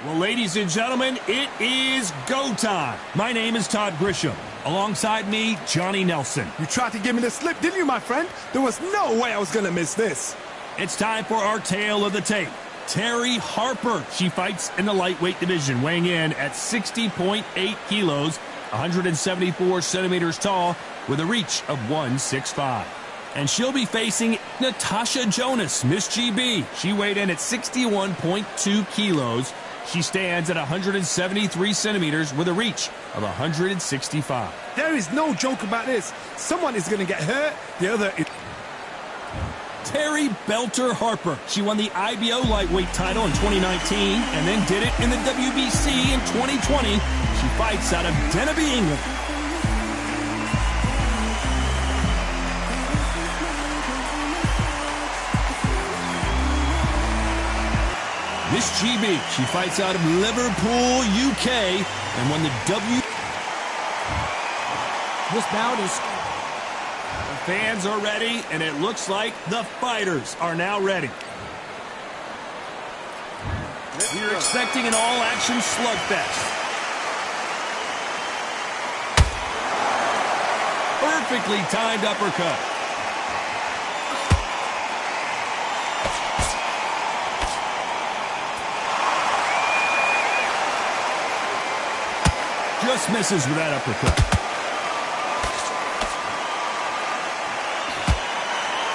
Well, ladies and gentlemen, it is go time. My name is Todd Grisham. Alongside me, Johnny Nelson. You tried to give me the slip, didn't you, my friend? There was no way I was going to miss this. It's time for our tale of the tape. Terry Harper. She fights in the lightweight division, weighing in at 60.8 kilos, 174 centimeters tall, with a reach of 165. And she'll be facing Natasha Jonas, Miss GB. She weighed in at 61.2 kilos. She stands at 173 centimeters with a reach of 165. There is no joke about this. Someone is going to get hurt. The other is... Terry Belter Harper. She won the IBO lightweight title in 2019 and then did it in the WBC in 2020. She fights out of Denby, England. Miss GB, she fights out of Liverpool, UK, and won the This bout is... The fans are ready, and it looks like the fighters are now ready. We're expecting an all-action slugfest. Perfectly timed uppercut. Just misses with that uppercut.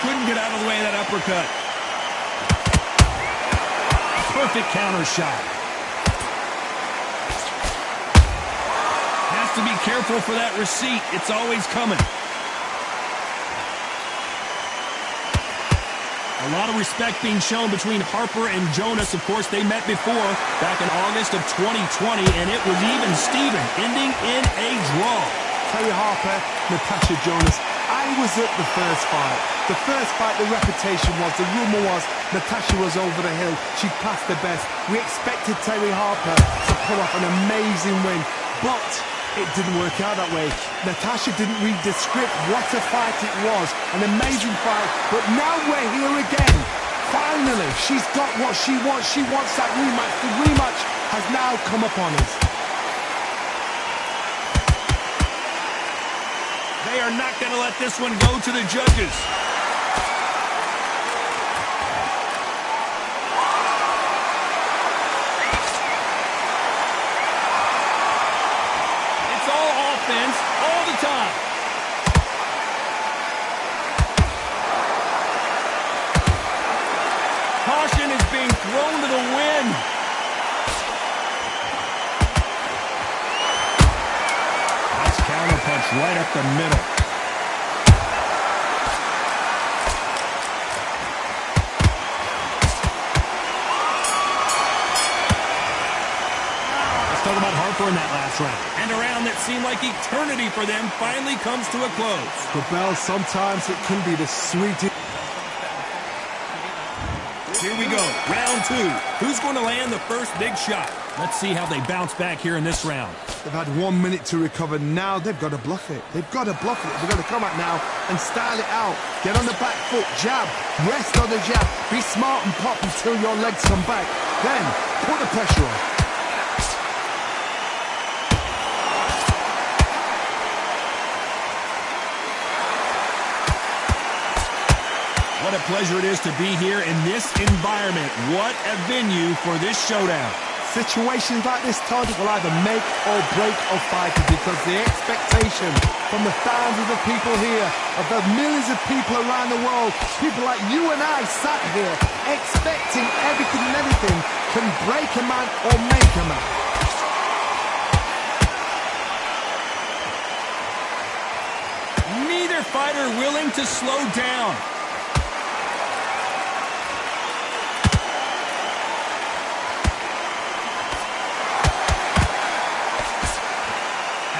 Couldn't get out of the way of that uppercut. Perfect counter shot. Has to be careful for that receipt. It's always coming. A lot of respect being shown between Harper and Jonas. Of course, they met before back in August of 2020, and it was even Steven, ending in a draw. Terry Harper, Natasha Jonas. I was at the first fight. The first fight, the reputation was, the rumor was, Natasha was over the hill. She passed the best. We expected Terry Harper to pull off an amazing win, but it didn't work out that way. Natasha didn't read the script. What a fight it was. An amazing fight. But now we're here again. Finally, she's got what she wants. She wants that rematch. The rematch has now come upon us. They are not going to let this one go to the judges. All the time. Caution is being thrown to the wind. Nice counter punch right up the middle. Let's talk about Harper in that last round. And a round that seemed like eternity for them finally comes to a close. The bell, sometimes it can be the sweetest. Here we go, round two. Who's going to land the first big shot? Let's see how they bounce back here in this round. They've had 1 minute to recover. Now they've got to bluff it. They've got to bluff it. They've got to come out now and style it out. Get on the back foot, jab, rest on the jab. Be smart and pop until your legs come back. Then put the pressure on. What a pleasure it is to be here in this environment. What a venue for this showdown. Situations like this, Todd, will either make or break a fighter, because the expectation from the thousands of people here, of the millions of people around the world, people like you and I sat here expecting everything and anything, can break a man or make a man. Neither fighter willing to slow down.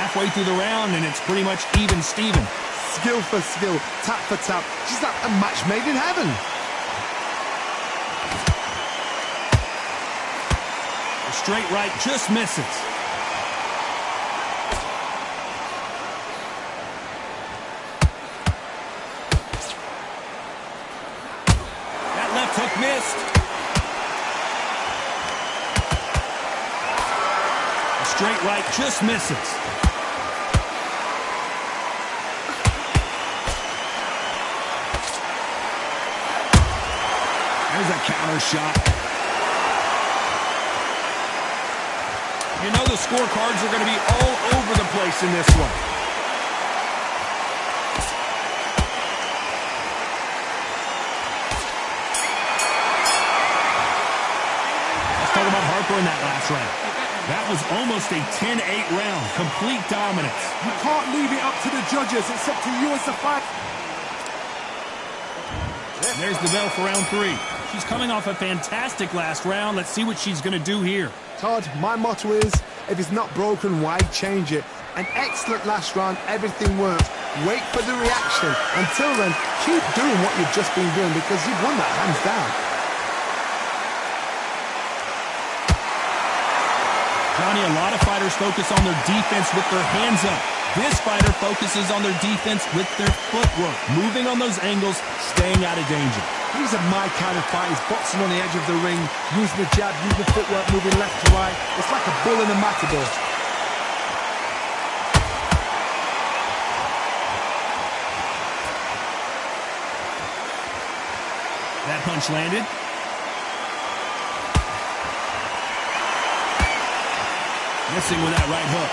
Halfway through the round, and it's pretty much even Steven. Skill for skill, tap for tap. She's like a match made in heaven. The straight right just misses. That left hook missed. straight right just misses. There's a counter shot. You know the scorecards are going to be all over the place in this one. Let's talk about Harper in that last round. That was almost a 10-8 round. Complete dominance. You can't leave it up to the judges. It's up to you as the fight. There's the bell for round 3. She's coming off a fantastic last round. Let's see what she's going to do here. Todd, my motto is, if it's not broken, why change it? An excellent last round, everything works. Wait for the reaction. Until then, keep doing what you've just been doing because you've won that hands down. Johnny, a lot of fighters focus on their defense with their hands up. This fighter focuses on their defense with their footwork, moving on those angles, staying out of danger. These are my kind of fighters, boxing on the edge of the ring, using the jab, using the footwork, moving left to right. It's like a bull in a matador. That punch landed. Missing with that right hook.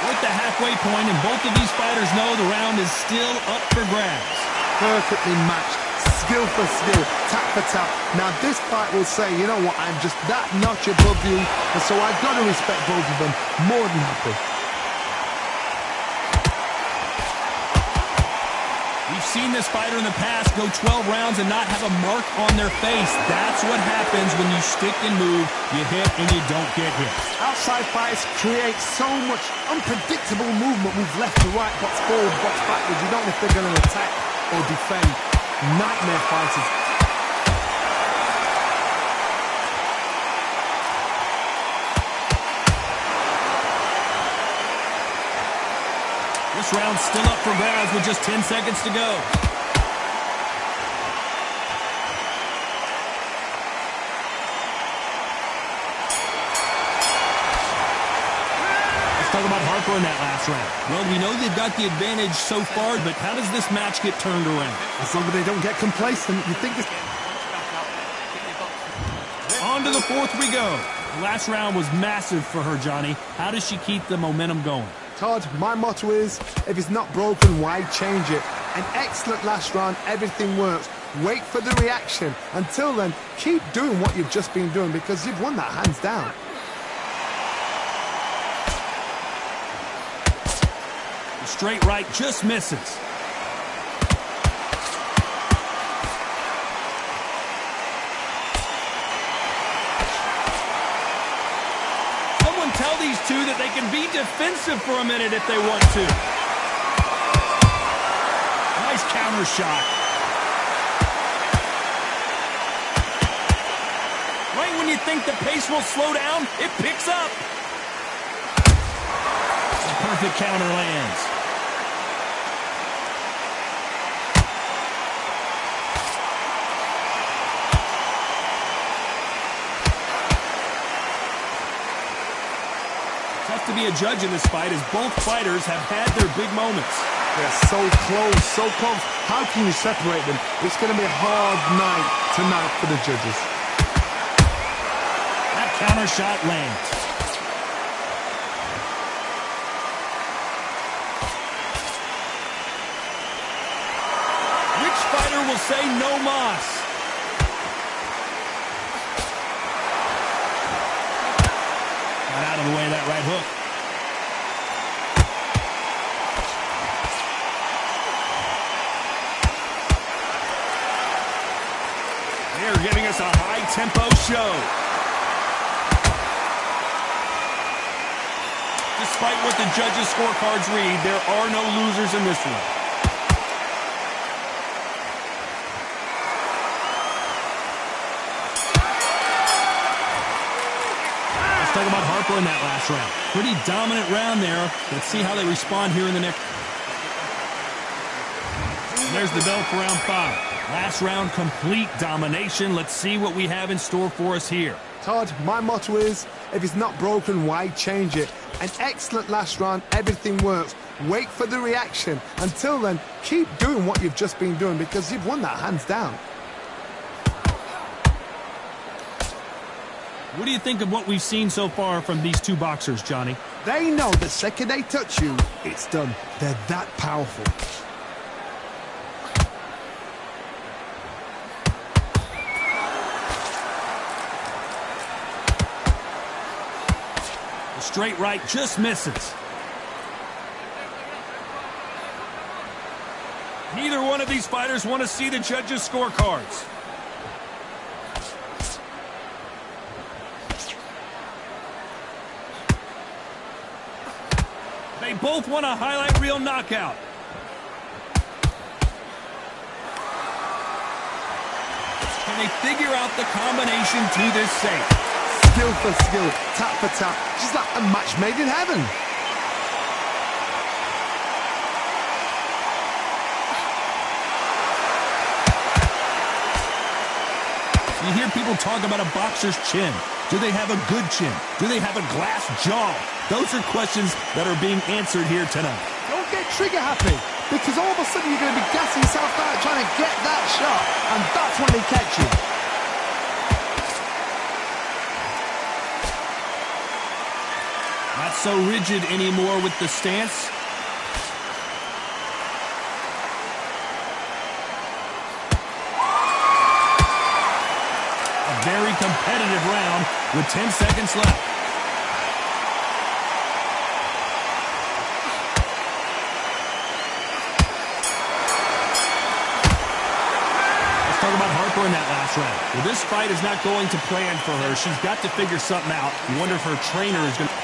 With the halfway point, and both of these fighters know the round is still up for grabs. Perfectly matched, skill for skill, tap for tap. Now this fight will say, you know what, I'm just that notch above you, and so I've got to respect both of them. More than happy. We've seen this fighter in the past go 12 rounds and not have a mark on their face. That's what happens when you stick and move, you hit and you don't get hit. Outside fights create so much unpredictable movement. Move left to right, box forward, box backwards. You don't know if they're going to attack or defend. Nightmare fighters. This round's still up for grabs with just 10 seconds to go. Let's talk about Harper in that last round. Well, we know they've got the advantage so far, but how does this match get turned around? As long as they don't get complacent, you think this... On to the fourth we go. The last round was massive for her, Johnny. How does she keep the momentum going? Todd, my motto is, if it's not broken, why change it? An excellent last round, everything works. Wait for the reaction. Until then, keep doing what you've just been doing because you've won that hands down. The straight right just misses. Tell these two that they can be defensive for a minute if they want to. Nice counter shot. Right when you think the pace will slow down, it picks up. A perfect counter lands. Tough to be a judge in this fight as both fighters have had their big moments. They're so close, so close. How can you separate them? It's going to be a hard night tonight for the judges. That counter shot lands. Which fighter will say no mas? Got out of the way of that right hook. They're giving us a high-tempo show. Despite what the judges' scorecards read, there are no losers in this one. Let's talk about Harper in that last round. Pretty dominant round there. Let's see how they respond here in the next. And there's the bell for round 5. Last round, complete domination. Let's see what we have in store for us here. Todd, my motto is, if it's not broken, why change it? An excellent last round, everything works. Wait for the reaction. Until then, keep doing what you've just been doing because you've won that hands down. What do you think of what we've seen so far from these two boxers, Johnny? They know the second they touch you, it's done. They're that powerful. The straight right just misses. Neither one of these fighters want to see the judges' scorecards. They both want a highlight reel knockout. Can they figure out the combination to this safe? Skill for skill, tap for tap, just like a match made in heaven. You hear people talk about a boxer's chin. Do they have a good chin? Do they have a glass jaw? Those are questions that are being answered here tonight. Don't get trigger happy, because all of a sudden you're going to be gassing yourself out trying to get that shot, and that's when they catch you. Not so rigid anymore with the stance. A very competitive round with 10 seconds left. Let's talk about Harper in that last round. Well, this fight is not going to plan for her. She's got to figure something out. You wonder if her trainer is going to...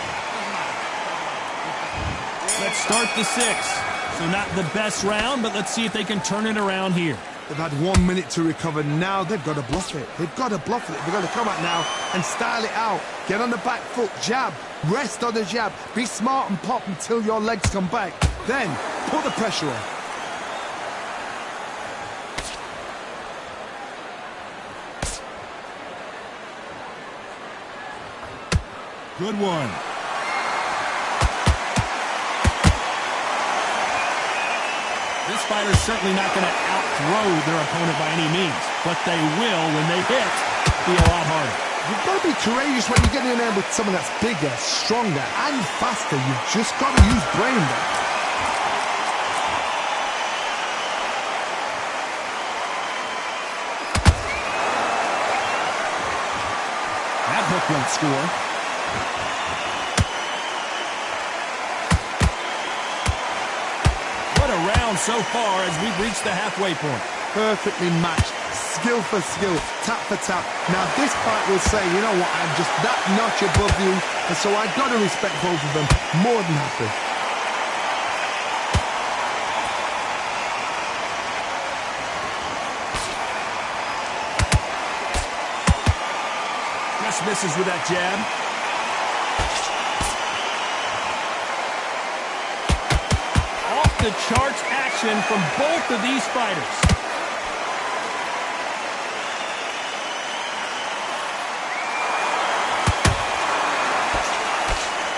Let's start the 6th. So not the best round, but let's see if they can turn it around here. They've had 1 minute to recover. Now they've got to bluff it. They've got to bluff it. They've got to come out now and style it out. Get on the back foot, jab, rest on the jab. Be smart and pop until your legs come back. Then put the pressure on. Good one. This fighter's certainly not going to outthrow their opponent by any means, but they will, when they hit, be a lot harder. You've got to be courageous when you get in there with someone that's bigger, stronger, and faster. You've just got to use brain there. That hook won't score. Round so far as we've reached the halfway point. Perfectly matched, skill for skill, tap for tap. Now this fight will say, you know what, I'm just that notch above you, and so I've got to respect both of them more than happy. Just misses with that jab. The charts action from both of these fighters.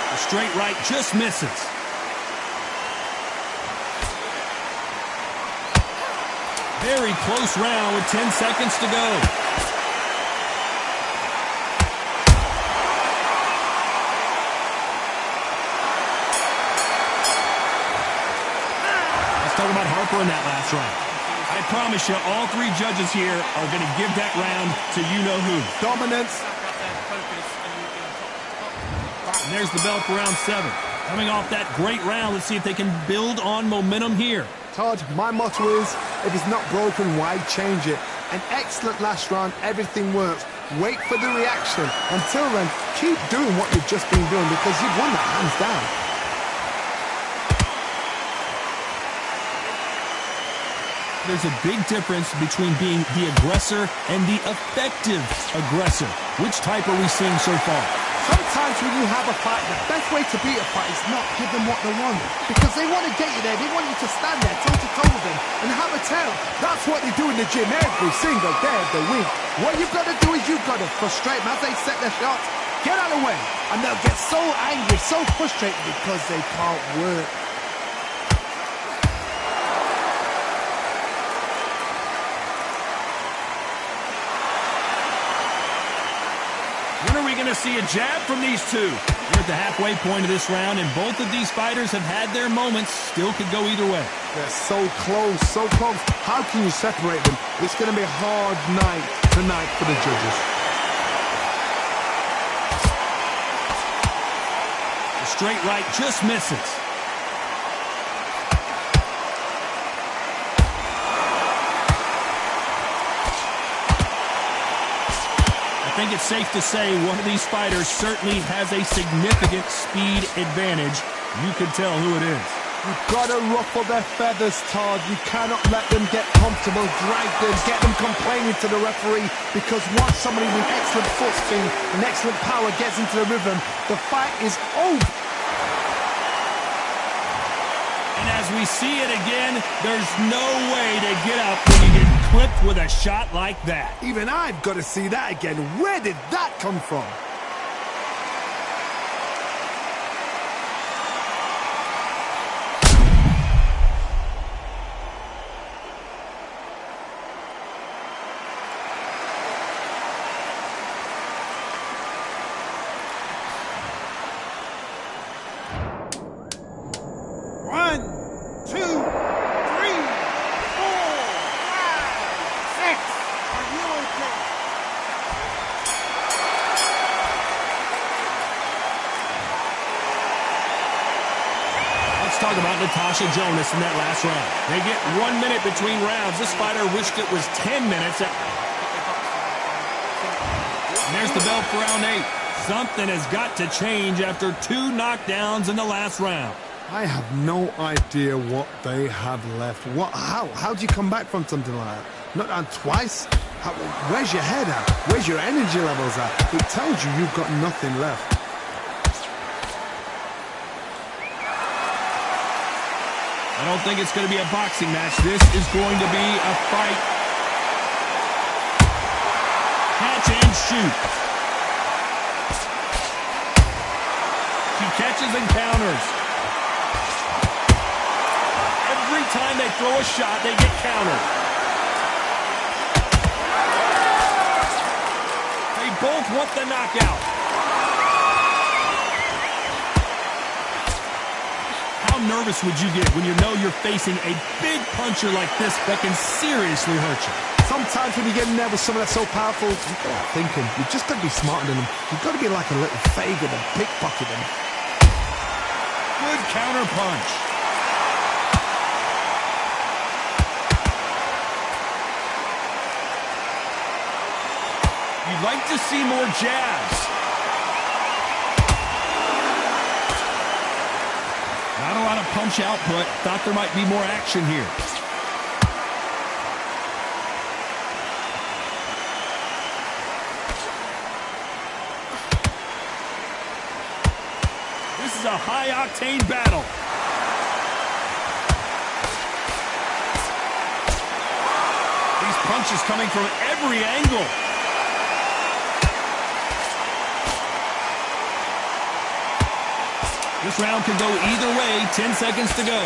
The straight right just misses. Very close round with 10 seconds to go. Talk about Harper in that last round. I promise you, all 3 judges here are going to give that round to you-know-who. Dominance. And there's the bell for round 7. Coming off that great round, let's see if they can build on momentum here. Todd, my motto is, if it's not broken, why change it? An excellent last round, everything works. Wait for the reaction. Until then, keep doing what you've just been doing because you've won that hands down. There's a big difference between being the aggressor and the effective aggressor. Which type are we seeing so far? Sometimes when you have a fight, the best way to beat a fight is not give them what they want. Because they want to get you there. They want you to stand there toe-to-toe with them and have a tell. That's what they do in the gym every single day of the week. What you've got to do is you've got to frustrate them as they set their shots. Get out of the way. And they'll get so angry, so frustrated because they can't work. When are we going to see a jab from these two? We're at the halfway point of this round, and both of these fighters have had their moments. Still could go either way. They're so close, so close. How can you separate them? It's going to be a hard night tonight for the judges. The straight right just misses. I think it's safe to say one of these fighters certainly has a significant speed advantage. You can tell who it is. You've got to ruffle their feathers, Todd. You cannot let them get comfortable, drag them, get them complaining to the referee, because once somebody with excellent foot speed and excellent power gets into the rhythm, the fight is over. And as we see it again, there's no way to get up when you get clipped with a shot like that. Even I've got to see that again. Where did that come from? Talk about Natasha Jonas in that last round. They get 1 minute between rounds. This fighter wished it was 10 minutes. And there's the bell for round 8. Something has got to change after 2 knockdowns in the last round. I have no idea what they have left. How do you come back from something like that? Not down twice? Where's your head at? Where's your energy levels at? It tells you you've got nothing left. I don't think it's going to be a boxing match. This is going to be a fight. Catch and shoot. She catches and counters. Every time they throw a shot, they get countered. They both want the knockout. How nervous would you get when you know you're facing a big puncher like this that can seriously hurt you? Sometimes when you get in there with someone that's so powerful, you've got to thinking. You've just got to be smarter than them. You've got to be like a little faggot and pickpocket them. Good counter punch. You'd like to see more jabs. Not a lot of punch output. Thought there might be more action here. This is a high-octane battle. These punches coming from every angle. This round could go either way. 10 seconds to go.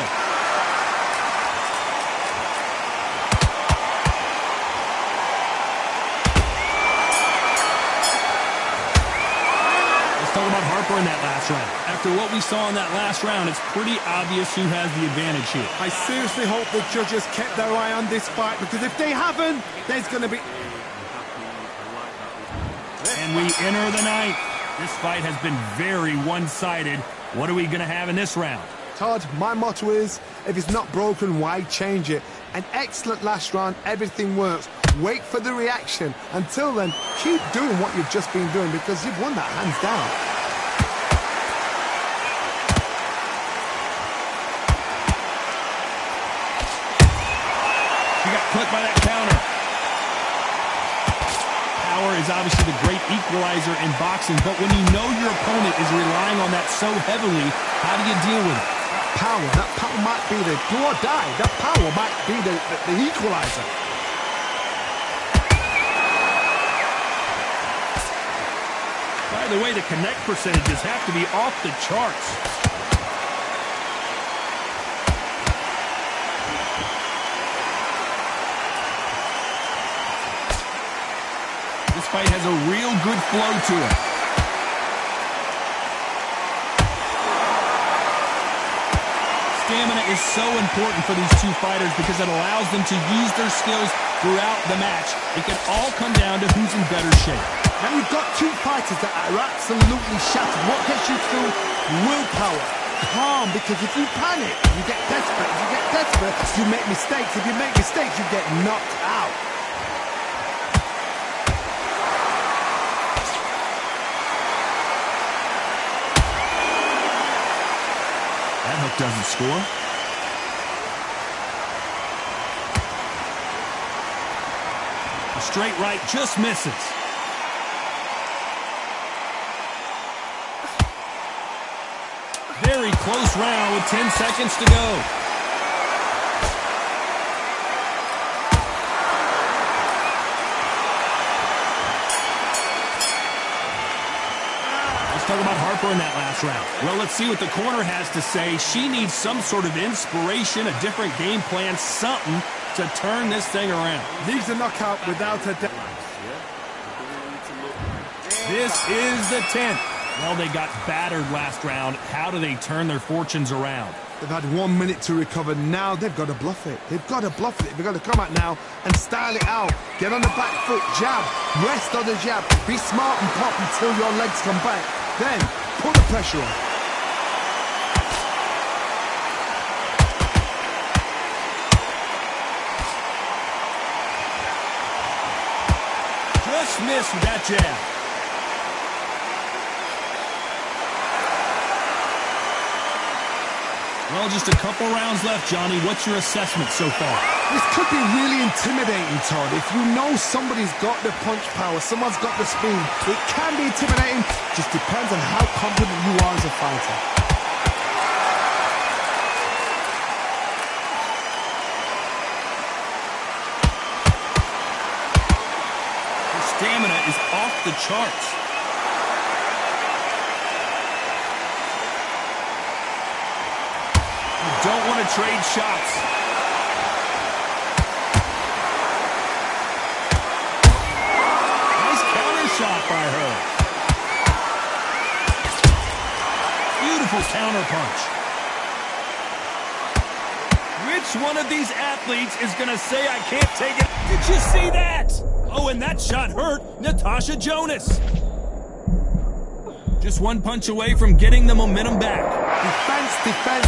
Let's talk about Harper in that last round. After what we saw in that last round, it's pretty obvious who has the advantage here. I seriously hope the judges kept their eye on this fight, because if they haven't, there's going to be... And we enter the ninth. This fight has been very one-sided. What are we going to have in this round? Todd, my motto is, if it's not broken, why change it? An excellent last round, everything works. Wait for the reaction. Until then, keep doing what you've just been doing, because you've won that hands down. She got clipped by that counter. Power is obviously the great equalizer in boxing, but when you know your opponent is relying on that so heavily, how do you deal with it? That power might be the do or die. That power might be the equalizer. By the way, the connect percentages have to be off the charts. This fight has a real good flow to it. Stamina is so important for these two fighters because it allows them to use their skills throughout the match. It can all come down to who's in better shape. Now you've got two fighters that are absolutely shattered. What gets you through? Willpower. Calm, because if you panic, you get desperate. If you get desperate, you make mistakes. If you make mistakes, you get knocked out. That hook doesn't score. A straight right just misses. Very close round with 10 seconds to go. Let's talk about Harper in that last round. Well, let's see what the corner has to say. She needs some sort of inspiration, a different game plan, something to turn this thing around. Needs a knockout without a doubt. This is the 10th. Well, they got battered last round. How do they turn their fortunes around? They've had 1 minute to recover. Now they've got to bluff it. They've got to bluff it. They've got to come out now and style it out. Get on the back foot, jab, rest on the jab. Be smart and pop until your legs come back. Then put the pressure on. Just missed with that jab. Well, just a couple rounds left, Johnny. What's your assessment so far? This could be really intimidating, Todd. If you know somebody's got the punch power, someone's got the speed, it can be intimidating. Just depends on how confident you are as a fighter. Her stamina is off the charts. Don't want to trade shots. Nice counter shot by her. Beautiful counter punch. Which one of these athletes is going to say, I can't take it? Did you see that? Oh, and that shot hurt Natasha Jonas. Just one punch away from getting the momentum back. Defense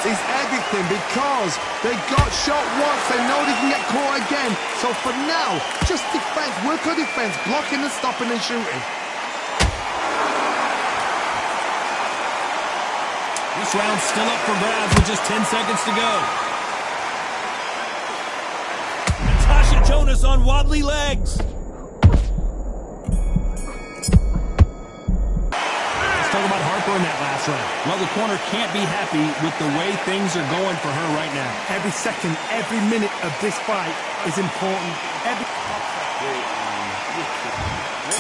is everything because they got shot once. They know they can get caught again. So for now, just defense. Work on defense. Blocking and stopping and shooting. This round's still up for grabs with just 10 seconds to go. Natasha Jonas on wobbly legs. Talk about Harper in that last round. Well, the corner can't be happy with the way things are going for her right now. Every second, every minute of this fight is important.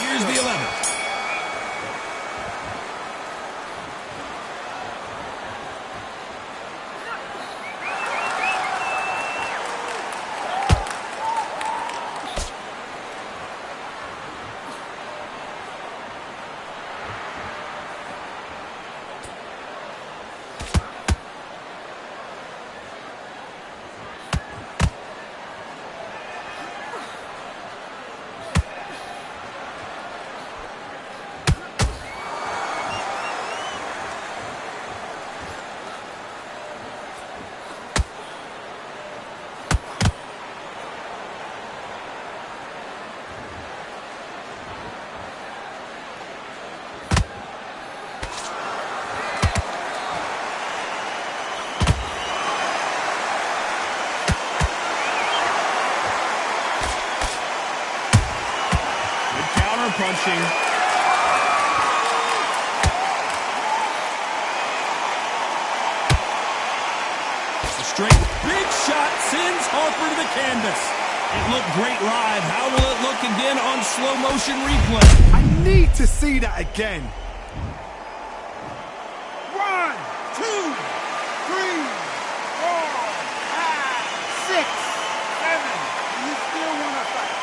Here's the 11th. finishing. A straight big shot sends Harper to the canvas. It looked great live. How will it look again on slow motion replay? I need to see that again. 1, 2, 3, 4, 5, 6, 7. You still want to fight?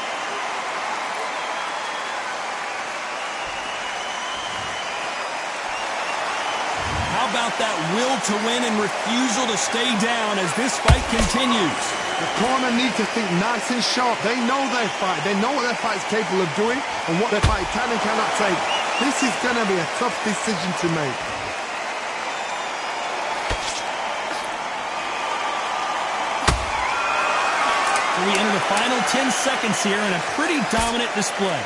How about that will to win and refusal to stay down as this fight continues? The corner need to think nice and sharp. They know their fight. They know what their fight is capable of doing and what their fight can and cannot take. This is going to be a tough decision to make. We enter the final 10 seconds here in a pretty dominant display.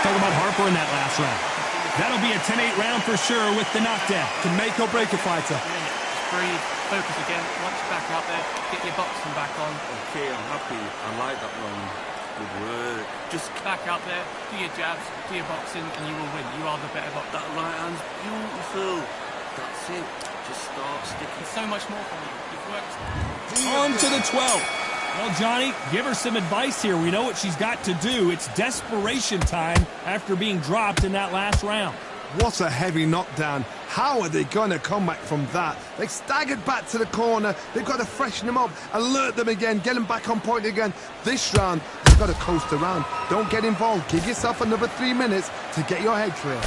Talk about Harper in that last round. That'll be a 10-8 round for sure with the knockdown. Can make or break a fighter. Just breathe, focus again. Once you're back out there, get your boxing back on. Okay, I'm happy. I like that one. Good work. Just back out there, do your jabs, do your boxing, and you will win. You are the better boxer. That right hand's beautiful. That's it. Just start sticking. There's so much more from you. You've worked. On to the 12th. Well, Johnny, give her some advice here. We know what she's got to do. It's desperation time after being dropped in that last round. What a heavy knockdown. How are they going to come back from that? They staggered back to the corner. They've got to freshen them up, alert them again, get them back on point again. This round, they've got to coast around. Don't get involved. Give yourself another 3 minutes to get your head fresh.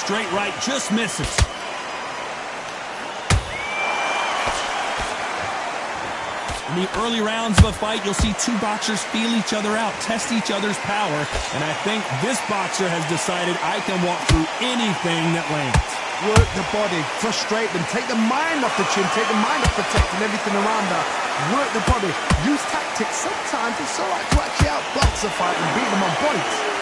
Straight right just misses. In the early rounds of a fight, you'll see two boxers feel each other out, test each other's power, and I think this boxer has decided I can walk through anything that lands. Work the body, frustrate them, take the mind off the chin, take the mind off protecting everything around that. Work the body, use tactics. Sometimes it's all right to actually outbox a fight and beat them on points.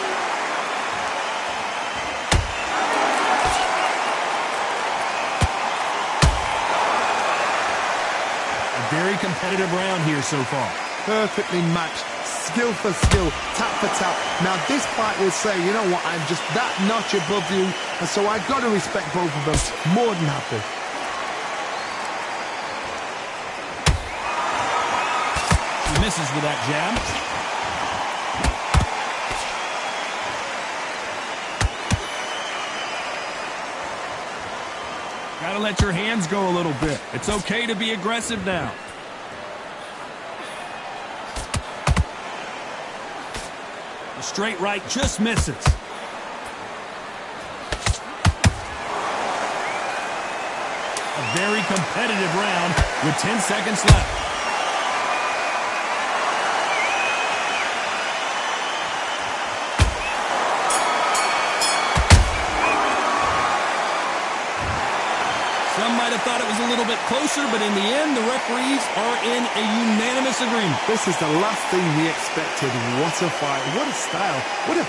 Very competitive round here so far. Perfectly matched, skill for skill, tap for tap. Now this fight will say, you know what, I'm just that notch above you, and so I've got to respect both of them. More than happy. She misses with that jab. Gotta let your hands go a little bit. It's okay to be aggressive now. The straight right just misses. A very competitive round with 10 seconds left. Some might have thought it was a little bit closer, but in the end, the referees are in a unanimous agreement. This is the last thing we expected. What a fight. What a style. What a...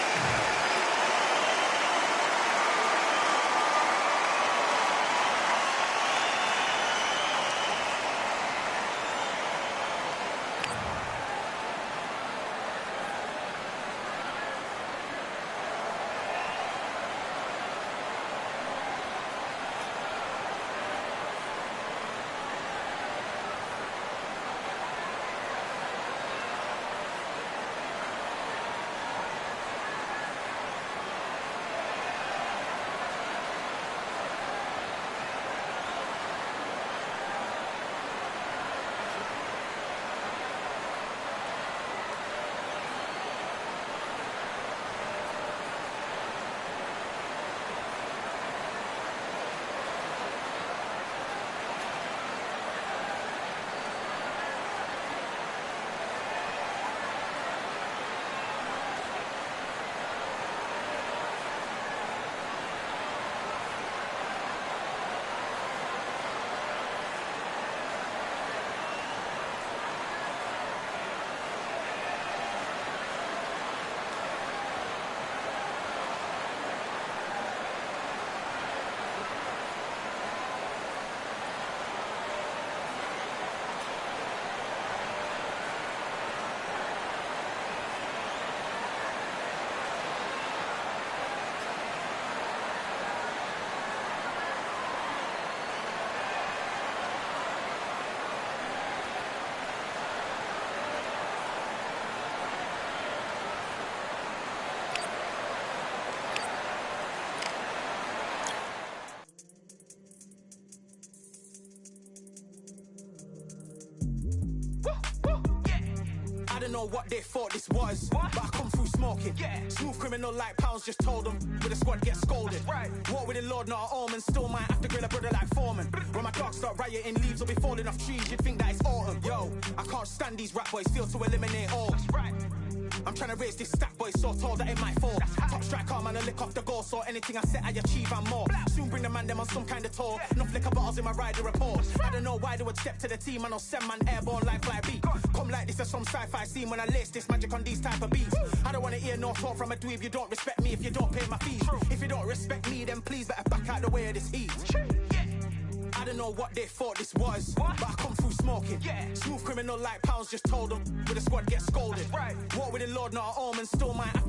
know what they thought this was, but I come through smoking. Smooth criminal like Pounds just told them, with the squad get scolded. War with the Lord, not an omen, still might have to grill a brother like Foreman. When my dogs start rioting, leaves will be falling off trees, you'd think that it's autumn. Yo, I can't stand these rap boys, feel to eliminate all. I'm trying to raise this stack, boy, so tall that it might fall. Top striker, man, I lick off the goal, so anything I set, I achieve and more. Soon bring the man them on some kind of tour. Enough liquor bottles in my rider report. I don't know why they would step to the team, and I'll send man airborne like fly beat. Come like this as some sci-fi scene when I lace this magic on these type of beats. I don't want to hear no talk from a dweeb. You don't respect me if you don't pay my fees. If you don't respect me, then please better back out the way of this heat. I don't know what they thought this was, but I come through smoking. Smooth criminal like Pounds just told them, with the squad get scolded. War with the Lord, not an omen, still might have to